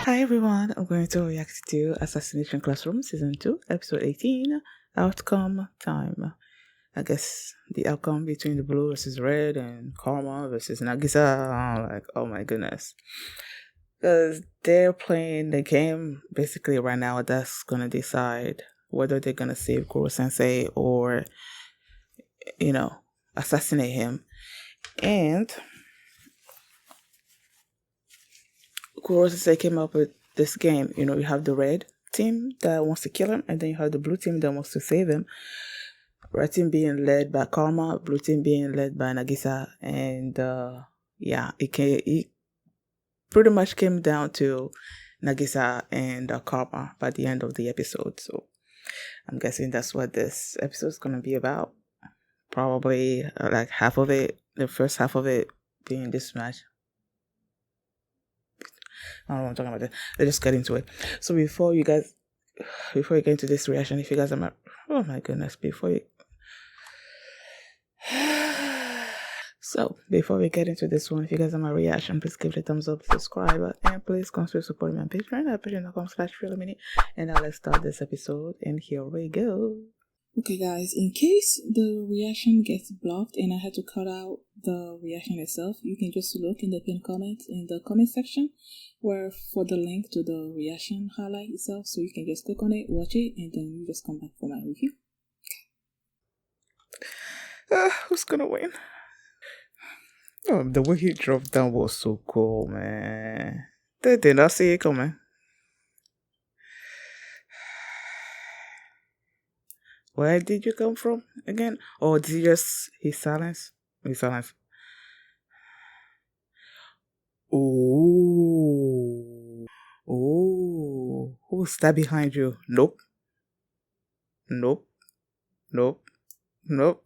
Hi everyone, I'm going to react to Assassination Classroom Season 2, Episode 18, Outcome Time. I guess the outcome between the blue versus red and Karma versus Nagisa. I'm like, oh my goodness. Because they're playing the game basically right now that's going to decide whether they're going to save Kuro Sensei or, assassinate him. And Kuro Sensei came up with this game. You have the red team that wants to kill him, and then you have the blue team that wants to save him. Red team being led by Karma, blue team being led by Nagisa, and it pretty much came down to Nagisa and Karma by the end of the episode. So I'm guessing that's what this episode is gonna be about. Probably like half of it, the first half of it being this match. I don't know what I'm talking about. Let's just get into it. So before you get into this reaction, if you guys are oh my goodness, before we get into this one, if you guys are my reaction, please give it a thumbs up, subscribe, and please consider supporting me on Patreon at patreon.com/freedomini. And now let's start this episode, and here we go. Okay guys, in case the reaction gets blocked and I had to cut out the reaction itself, you can just look in the pinned comment in the comment section for the link to the reaction highlight itself, so you can just click on it, watch it, and then you just come back for my review. Who's gonna win? Oh, the way he dropped down was so cool, man. They did not see it coming. Where did you come from again? Or did he just his silence? His silence. Ooh. Ooh. Who's that behind you? Nope. Nope. Nope. Nope.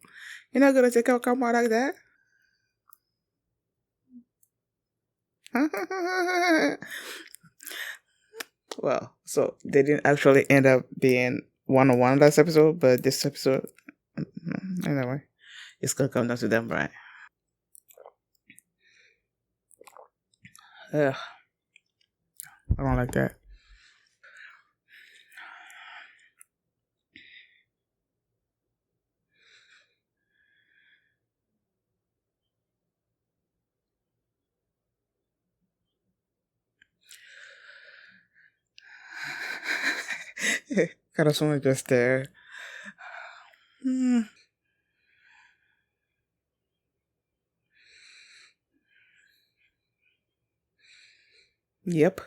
You're not gonna take out Kamara like that? Well, so they didn't actually end up being one-on-one last episode, but this episode, anyway, it's gonna come down to them, right? Ugh. I don't like that. Karasuma just there. Yep.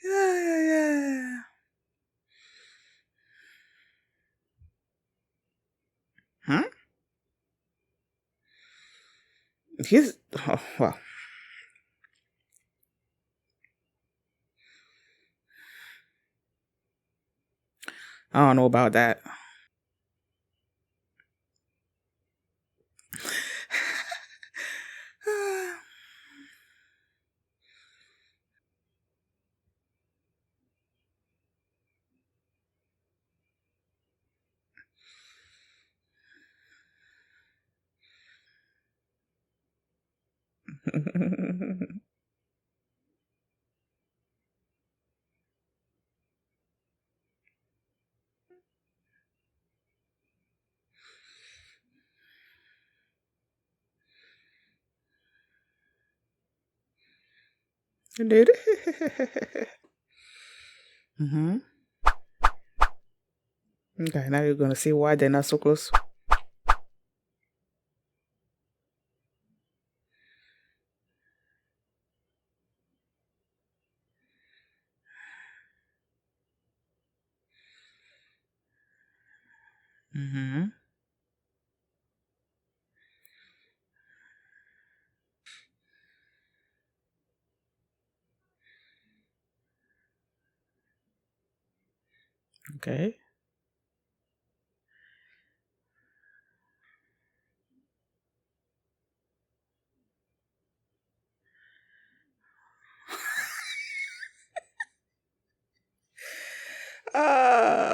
Yeah. Huh? Well. I don't know about that. Dude. Okay, now you're gonna see why they're not so close. Okay.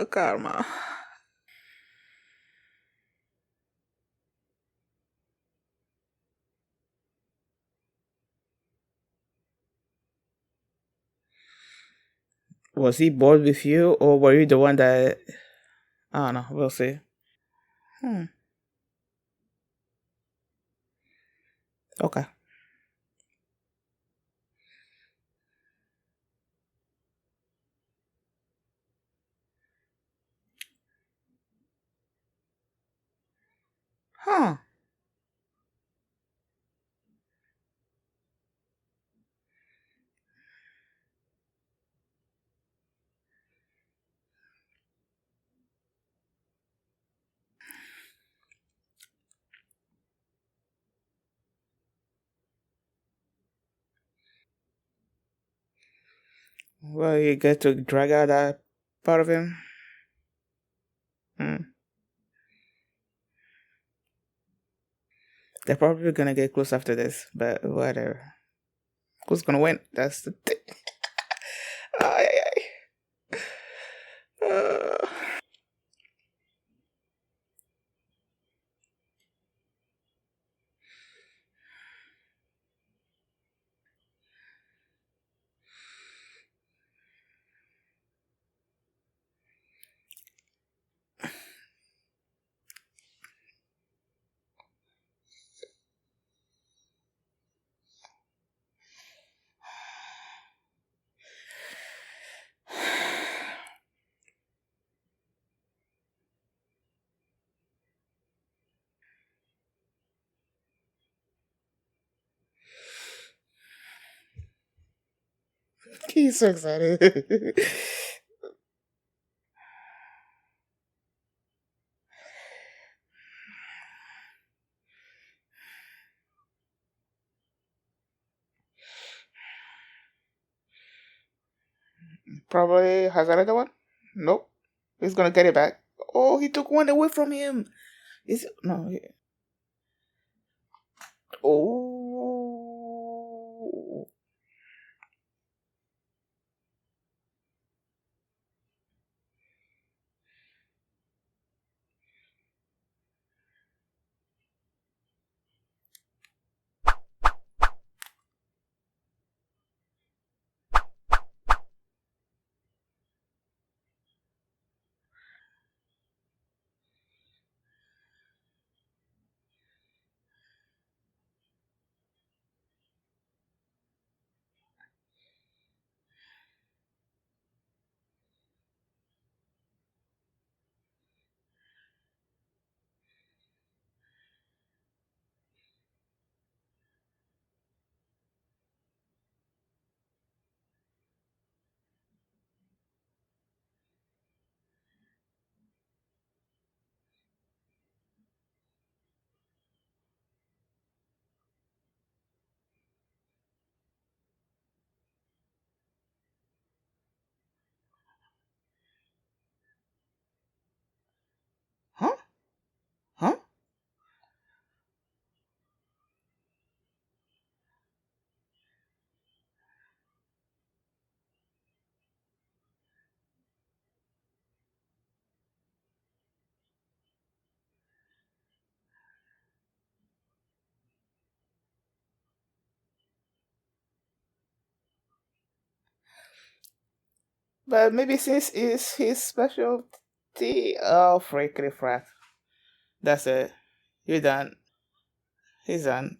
Karma. Was he bored with you, or were you the one that? I don't know. We'll see. Hmm. Okay. Huh. Well, you get to drag out that part of him. Hmm. They're probably gonna get close after this, but whatever. Who's gonna win? That's the thing. Ay, ay, ay. He's so excited. Probably has another one. Nope. He's gonna get it back. Oh, he took one away from him. Is it? No. Oh. Huh? Huh? But maybe since it's his specialty. Oh, freaky frat. That's it. You're done. He's done.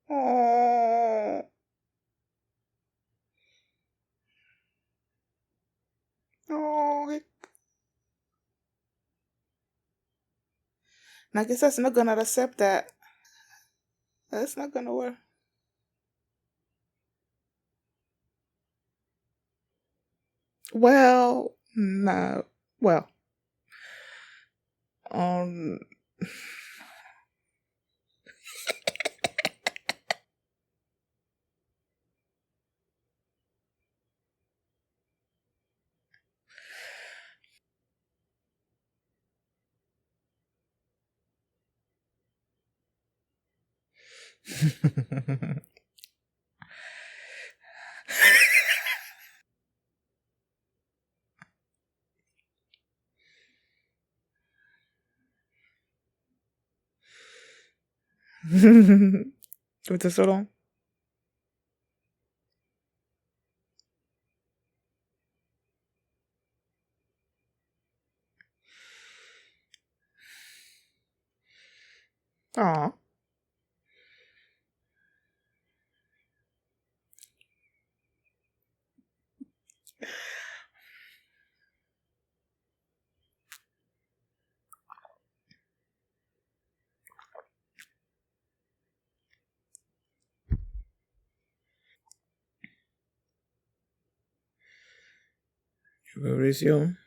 Oh. Oh. I guess that's not gonna accept that. That's not gonna work. Well, no. Well, um, With the so long? Aw. You will resume.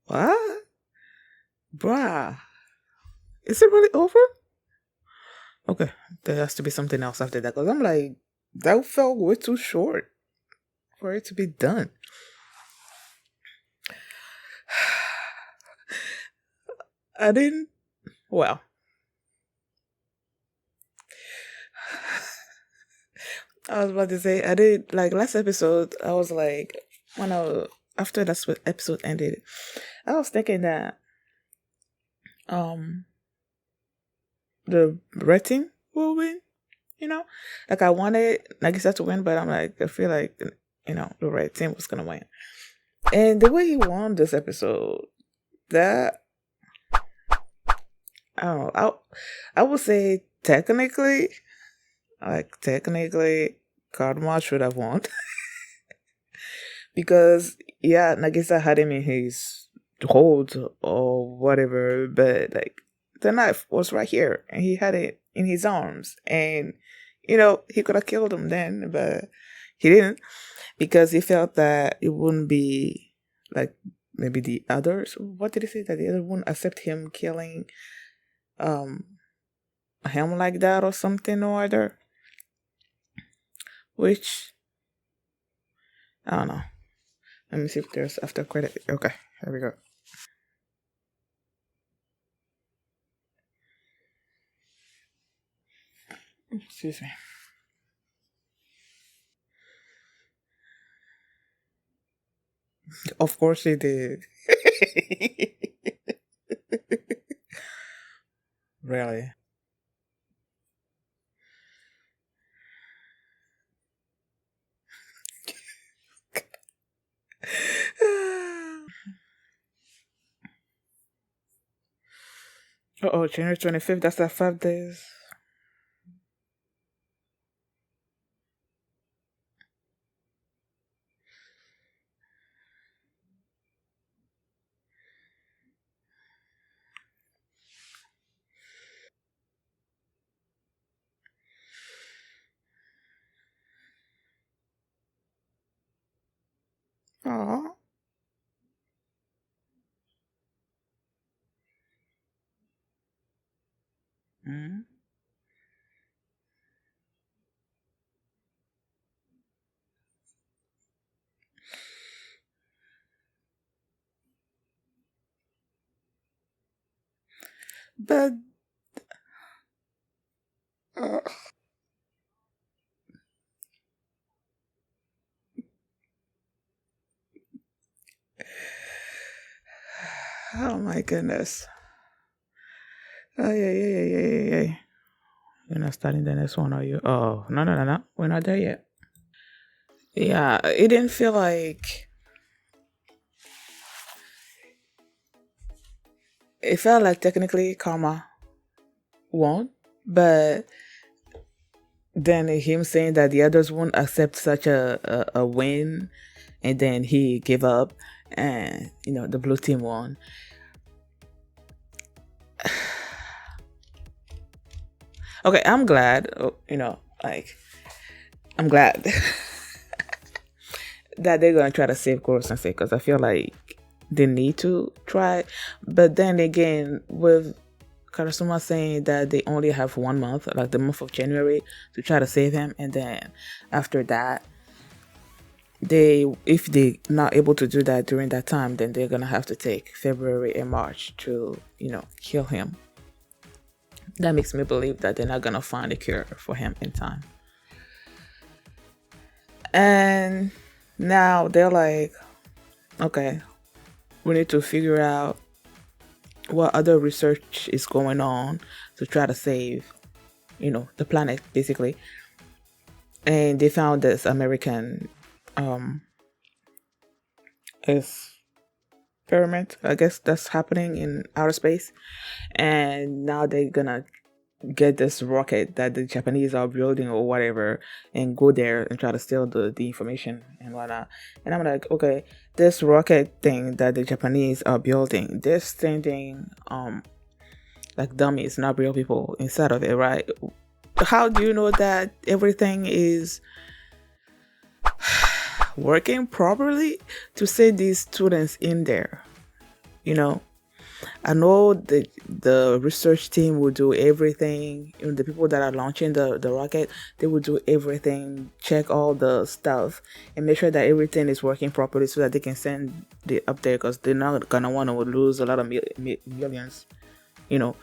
What? Bruh. Is it really over? Okay. There has to be something else after that. Because I'm like, that felt way too short for it to be done. I didn't. Well, I was about to say, I did, like, last episode, I was like, when I was, after that episode ended, I was thinking that, um, the red team will win, you know? Like, I wanted Nagisa to win, but I'm like, I feel like, the red team was gonna win. And the way he won this episode, that, I don't know, I would say technically, Karma should have won. Because, yeah, Nagisa had him in his hold or whatever, but, like, the knife was right here and he had it in his arms. And, he could have killed him then, but he didn't because he felt that it wouldn't be like maybe the others. What did he say? That the other wouldn't accept him killing um him like that or something or other. Which, I don't know. Let me see if there's after credit. Okay, here we go. Excuse me. Of course he did. Really. Oh, January 25th. That's that 5 days. Oh. Mm. But uh, oh my goodness. Oh yeah, yeah, yeah, yeah, yeah, yeah. You're not starting the next one, are you? Oh, no, no, no, no. We're not there yet. Yeah, it didn't feel like. It felt like technically Karma won, but then him saying that the others won't accept such a win, and then he gave up, and the blue team won. Okay, I'm glad. Like, I'm glad that they're gonna try to save Goro Sensei because I feel like they need to try. But then again, with Karasuma saying that they only have 1 month, like the month of January, to try to save him, and then after that, if they not able to do that during that time, then they're gonna have to take February and March to kill him. That makes me believe that they're not gonna find a cure for him in time. And now they're like, okay, we need to figure out what other research is going on to try to save, the planet, basically. And they found this American um experiment, I guess, that's happening in outer space. And now they're gonna get this rocket that the Japanese are building or whatever and go there and try to steal the information and whatnot. And I'm like, okay, this rocket thing that the Japanese are building, they're sending like dummies, not real people inside of it, right? How do you know that everything is working properly to send these students in there? I know the research team will do everything. The people that are launching the rocket, they will do everything, check all the stuff, and make sure that everything is working properly so that they can send it up there, because they're not gonna want to lose a lot of millions, you know.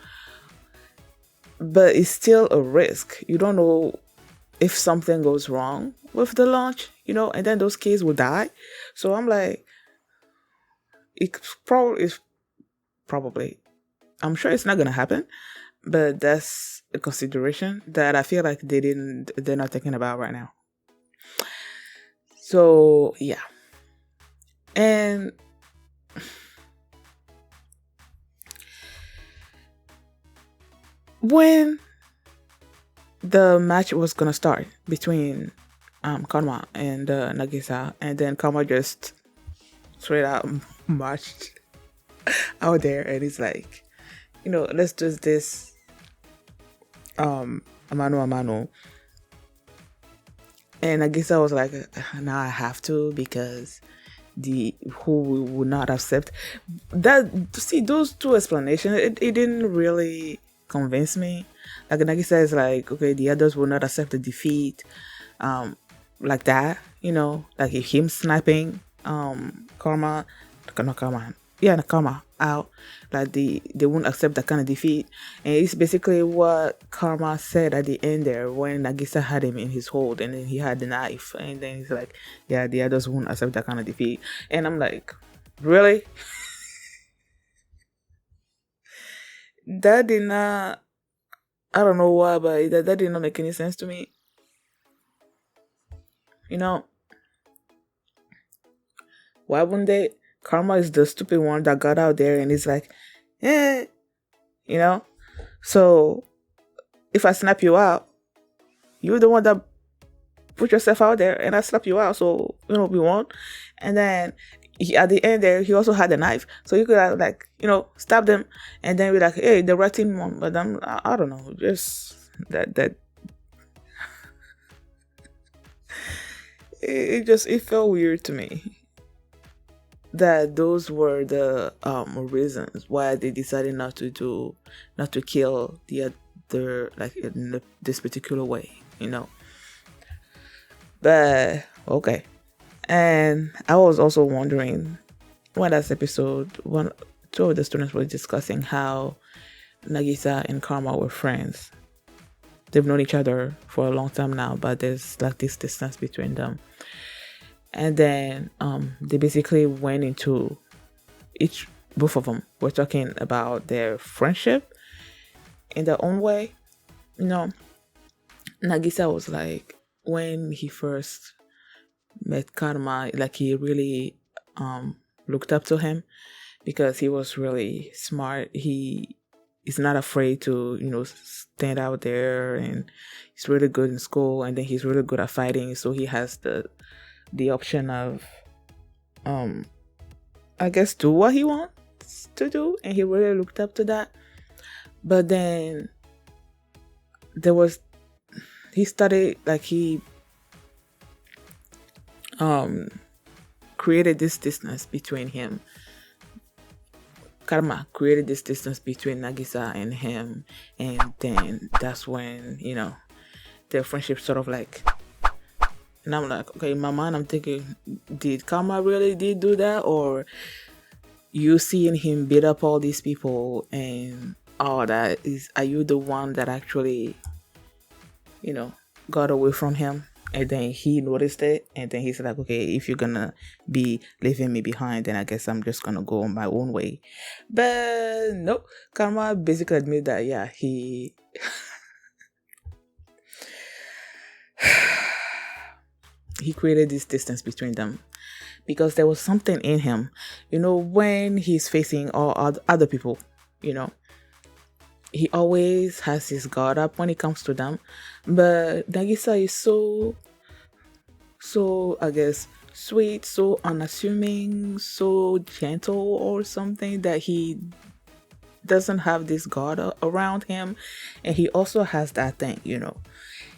But it's still a risk. You don't know if something goes wrong with the launch, and then those kids will die. So I'm like, it's probably, I'm sure it's not gonna happen, but that's a consideration that I feel like they're not thinking about right now. So yeah. And when the match was gonna start between Karma and Nagisa, and then Karma just straight out marched out there, and he's like, let's do this a mano. And Nagisa was like, now I have to, because who would not accept that. See, those two explanations, it didn't really convince me. Like, Nagisa is like, okay, the others will not accept the defeat, like that, like if him sniping Karma, not Karma, yeah, Karma out, like they won't accept that kind of defeat. And it's basically what Karma said at the end there, when Nagisa had him in his hold and then he had the knife, and then he's like, yeah, the others won't accept that kind of defeat. And I'm like, really? That did not, I don't know why, but that did not make any sense to me. Why wouldn't they? Karma is the stupid one that got out there and is like, eh, So if I snap you out, you're the one that put yourself out there, and I slap you out, so we won't. And then at the end there, he also had a knife, so you could have stab them, and then be like, hey, the right team won. But I don't know, just that it felt weird to me that those were the reasons why they decided not to kill the other, like in this particular way, But okay. And I was also wondering, when last episode, two of the students were discussing how Nagisa and Karma were friends. They've known each other for a long time now, but there's like this distance between them. And then they basically went into both of them were talking about their friendship in their own way. Nagisa was like, when he first met Karma, like he really looked up to him because he was really smart. He is not afraid to stand out there, and he's really good in school, and then he's really good at fighting, so he has the option of I guess do what he wants to do, and he really looked up to that. But then he started, like, he created this distance between him. Karma created this distance between Nagisa and him, and then that's when their friendship sort of like. And I'm like, okay, in my mind, I'm thinking, did Karma really did do that, or you seeing him beat up all these people and all that, are you the one that actually got away from him? And then he noticed it, and then he's like, okay, if you're gonna be leaving me behind, then I guess I'm just gonna go on my own way. But no, Karma basically admitted that, yeah, he created this distance between them because there was something in him, when he's facing all other people, you know, he always has his guard up when it comes to them. But Nagisa is so I guess sweet, so unassuming, so gentle or something, that he doesn't have this guard around him. And he also has that thing,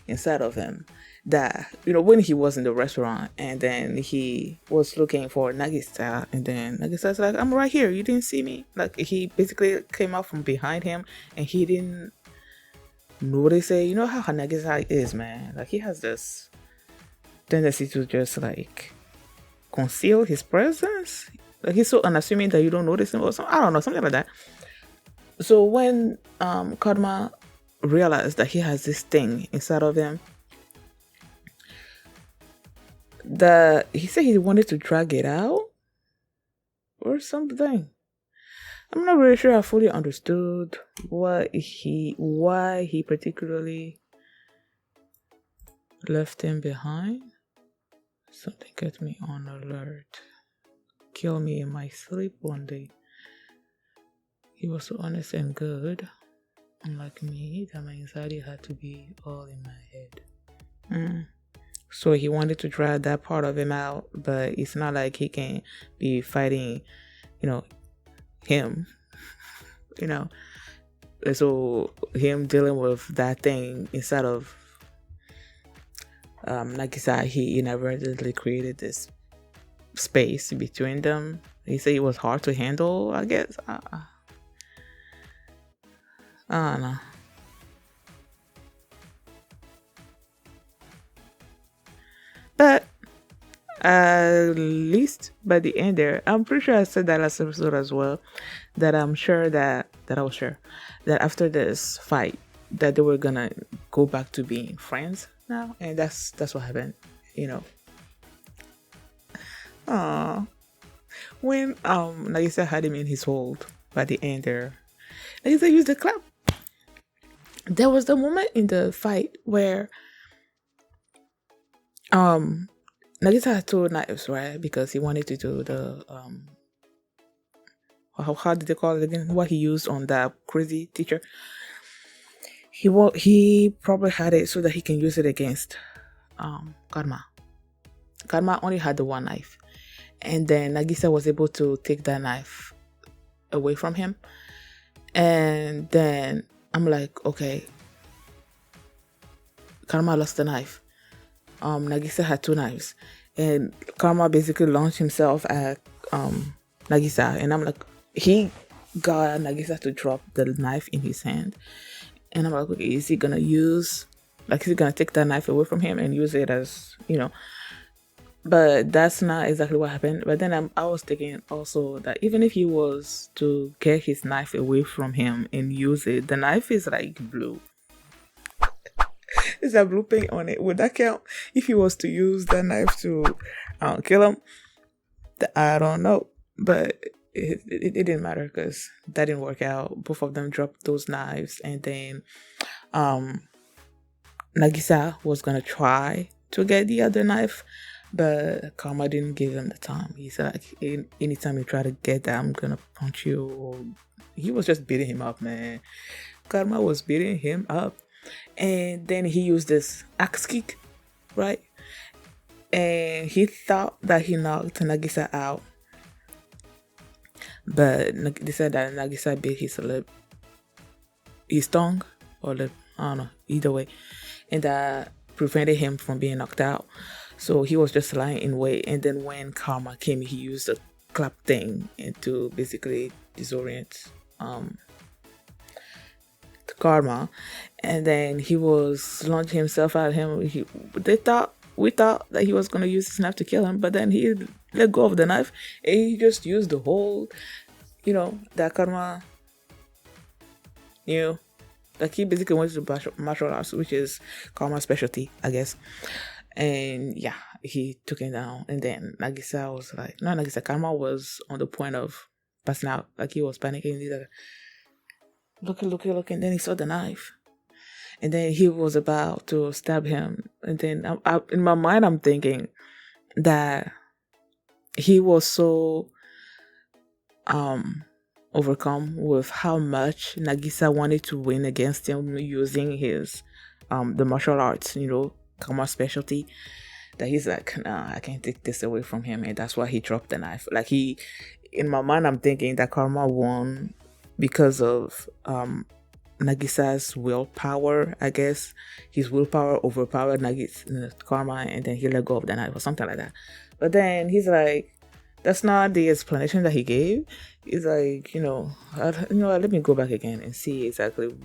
inside of him, that when he was in the restaurant and then he was looking for Nagisa, and then Nagisa's like, I'm right here, you didn't see me. Like, he basically came out from behind him and he didn't notice it. You know how Nagisa is, man. Like, he has this tendency to just like conceal his presence. Like, he's so unassuming that you don't notice him or something. I don't know, something like that. So when Kadma realized that he has this thing inside of him, that he said he wanted to drag it out or something. I'm not really sure I fully understood why he particularly left him behind. Something kept me on alert. Kill me in my sleep one day. He was so honest and good. Unlike me, that my anxiety had to be all in my head. So he wanted to drag that part of him out, but it's not like he can be fighting, him, So him dealing with that thing inside of Nagisa, he inadvertently created this space between them. He said it was hard to handle, I guess. I don't know. But at least by the end there, I'm pretty sure I said that last episode as well, that I'm sure that I was sure that after this fight that they were gonna go back to being friends now, and that's what happened, When Nagisa had him in his hold by the end there, Nagisa used the clap. There was the moment in the fight where Nagisa had 2 knives, right? Because he wanted to do the how did they call it again? What he used on that crazy teacher. He probably had it so that he can use it against Karma. Karma only had the 1 knife, and then Nagisa was able to take that knife away from him. And then I'm like, okay, Karma lost the knife. Nagisa had 2 knives, and Karma basically launched himself at Nagisa, and I'm like, he got Nagisa to drop the knife in his hand, and I'm like, okay, is he gonna take that knife away from him and use it as, but that's not exactly what happened. But then I was thinking also that even if he was to get his knife away from him and use it, the knife is like blue. There's a blue paint on it. Would that count if he was to use that knife to kill him? I don't know, but it didn't matter because that didn't work out. Both of them dropped those knives, and then Nagisa was gonna try to get the other knife, but Karma didn't give him the time. He said, like, anytime you try to get that, I'm gonna punch you. He was just beating him up, man. Karma was beating him up. And then he used this axe kick, right? And he thought that he knocked Nagisa out. But they said that Nagisa bit his tongue or lip, I don't know, either way. And that prevented him from being knocked out. So he was just lying in wait. And then when Karma came, he used the clap thing and to basically disorient Karma. And then he was launching himself at him. We thought that he was going to use his knife to kill him, but then he let go of the knife and he just used the whole, that Karma like he basically went to martial arts, which is Karma's specialty, I guess. And yeah, he took him down. And then Nagisa was like, no, Nagisa, Karma was on the point of passing out. Like he was panicking. He's like, looking. Then he saw the knife. And then he was about to stab him. And then in my mind, I'm thinking that he was so overcome with how much Nagisa wanted to win against him using his the martial arts, Karma's specialty, that he's like, nah, I can't take this away from him. And that's why he dropped the knife. Like in my mind, I'm thinking that Karma won because of Nagisa's willpower, I guess. His willpower overpowered Karma, and then he let go of the knife or something like that. But then he's like, that's not the explanation that he gave. He's like, let me go back again and see exactly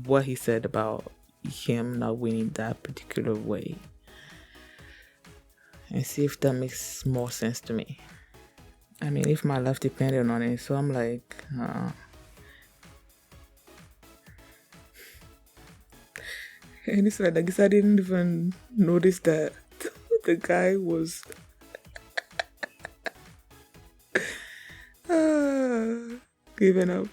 what he said about him not winning that particular way, and see if that makes more sense to me. I mean, if my life depended on it. So I'm like, and it's like, I guess I didn't even notice that the guy was giving up.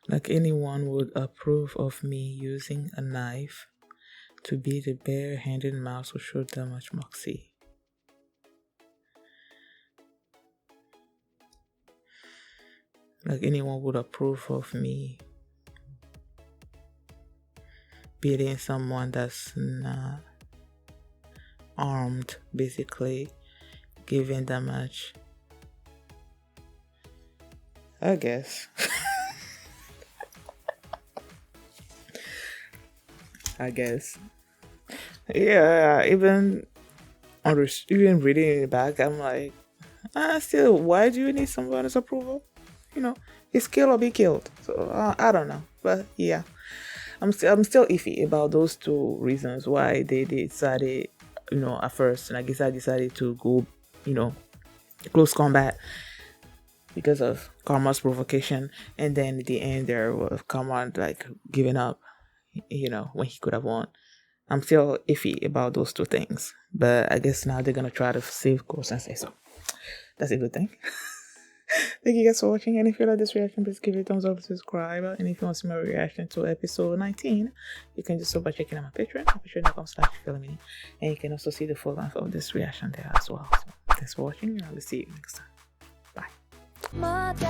Like anyone would approve of me using a knife to be the bare-handed mouse who showed that much moxie. Like anyone would approve of me beating someone that's not armed, basically, giving that much. I guess. I guess. Yeah, even reading it back, I'm like, still, why do you need someone's approval? It's kill or be killed. So I don't know, but yeah, I'm still iffy about those two reasons why they decided, at first, and I guess I decided to go, close combat because of Karma's provocation, and then at the end there was Karma like giving up, when he could have won. I'm still iffy about those two things, but I guess now they're gonna try to save Goro Sensei, so that's a good thing. Thank you guys for watching, and if you like this reaction, please give it a thumbs up, subscribe, and if you want to see my reaction to episode 19, you can do so by checking out my Patreon, patreon.com/filmini, and you can also see the full length of this reaction there as well. So thanks for watching, and I'll see you next time. Bye.